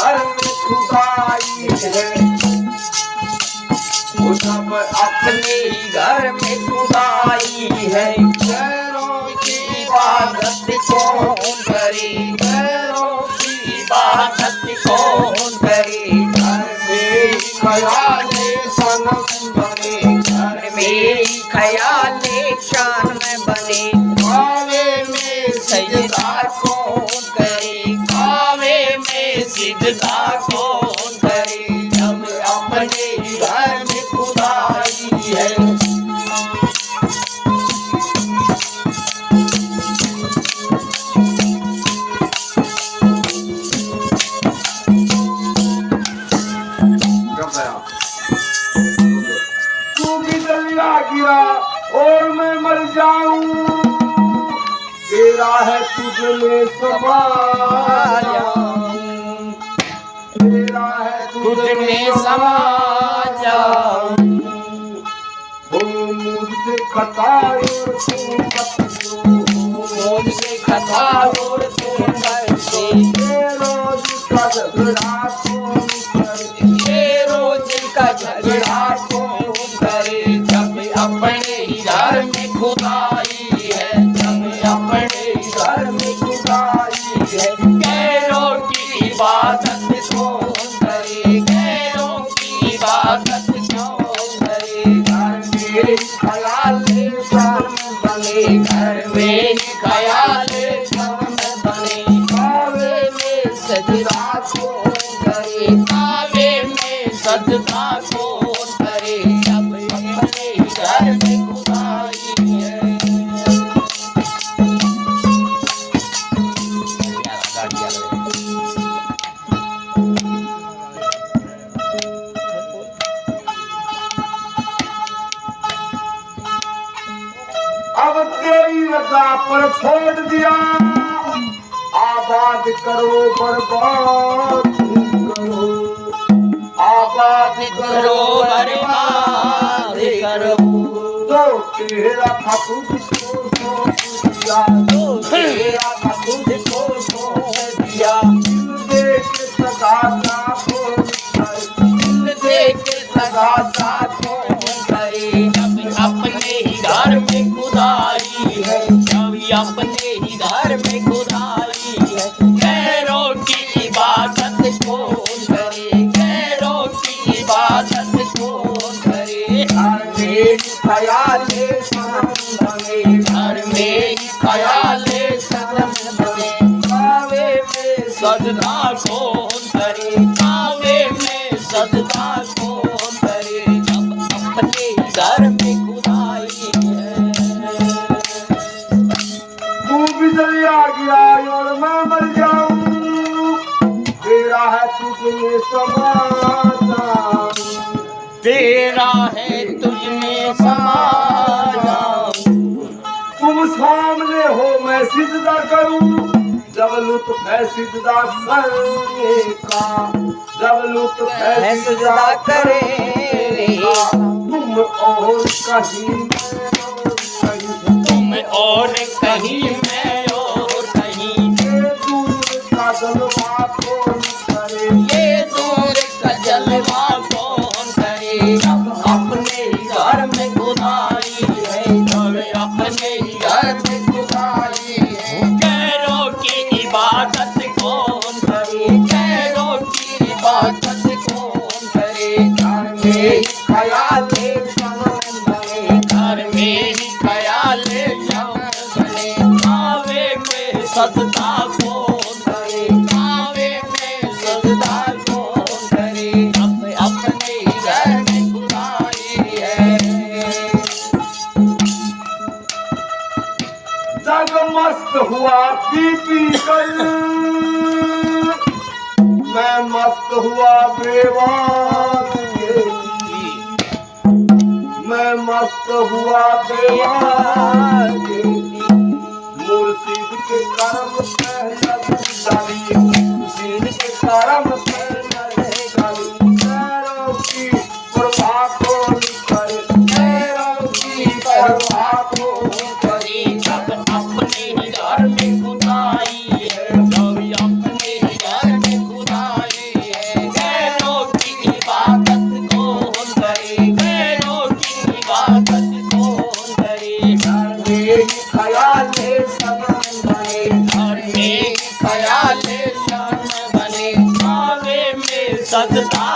घर में खुदाई है, वो सब अपने ही घर में खुदाई है। गैरों की इबादत कौन करे, गैरों की इबादत कौन करे। घर में ख्याले सनम बने, घर में ख्याले शान में बने। कावे में सजदा कौन करे, कावे में सिजदा कौन करे। जब अपने ही घर में खुदाई है। तू भी दरिया गिरा और मैं मर जाऊं, तेरा है तुझ में समा जाऊं, तेरा है तुझ में समा जाऊं। मुझसे खता और तुम बख्शो, मुझसे खता और तुम बख्शो। ये रोज का झगड़ा कौन करे, ये रोज का झगड़ा कौन करे। जब अपने ही घर में खुदाई है, जब अपने ही घर में खुदाई है। गैरों की इबादत कौन करे, गैरों की इबादत कौन करे। घर में ख्याले शर्म बने, घर में ख्याले शर्म बने। कावे में सजदा कौन करे, कावे में सजदा कौन करे। जब अपने ही घर में खुदाई है। अब तेरी रजा पर छोड़ दिया, आबाद करो बर्बाद करो, आबाद करो बर्बाद करो। जो तेरा था तुझको सौंप दिया, जो तेरा था तुझको सौंप दिया। दिल दे के सगाता कौन करे, दिल दे के सगाता कौन करे। जब अपने ही घर में खुदाई है, जब अपने ही घर में खुदाई है। गैरों की इबादत कौन करे, गैरों की इबादत कौन करे। घर में ख्याले सनम बने, घर में ख्याले सनम बने। कावे में सजदा कौन करे, कावे में सजदा कौन करे। जब अपने ही घर में खुदाई है। तू भी दरिया गिरा और मैं मर जाऊं, तेरा है तुझ में समा जाऊं, तेरा है तुझ में समा जाऊं। तुम सामने हो मैं सिजदा करूं, जब लुत्फ है सिजदा करने का, जब लुत्फ है सिजदा करने का। तुम और कहीं मैं और कहीं, मैं और कहीं। ये दूर का जलवा कौन करे, ये दूर का जलवा कौन करे। जब अपने ही घर में खुदाई है, जब अपने ही घर में खुदाई है। गैरों की इबादत कौन करे, गैरों की इबादत कौन करे। घर में ख्याले शर्म बने, घर में ख्याले शर्म बने। कावे में सजदा कौन करे, कावे में सजदा कौन करे। अब अपने घर में खुदाई है। जग मस्त हुआ पी पी कर, मैं मस्त हुआ बेवान के, मैं मस्त हुआ बेवान के। मुर्शिद के कर्म पहले गाली, मुर्शिद के कर्म पहले गाली। पैरों की परवाह कौन करे, पैरों की परवाह कौन करे। जब अपने ही घर में खुदाई है, जब अपने ही घर में खुदाई सकता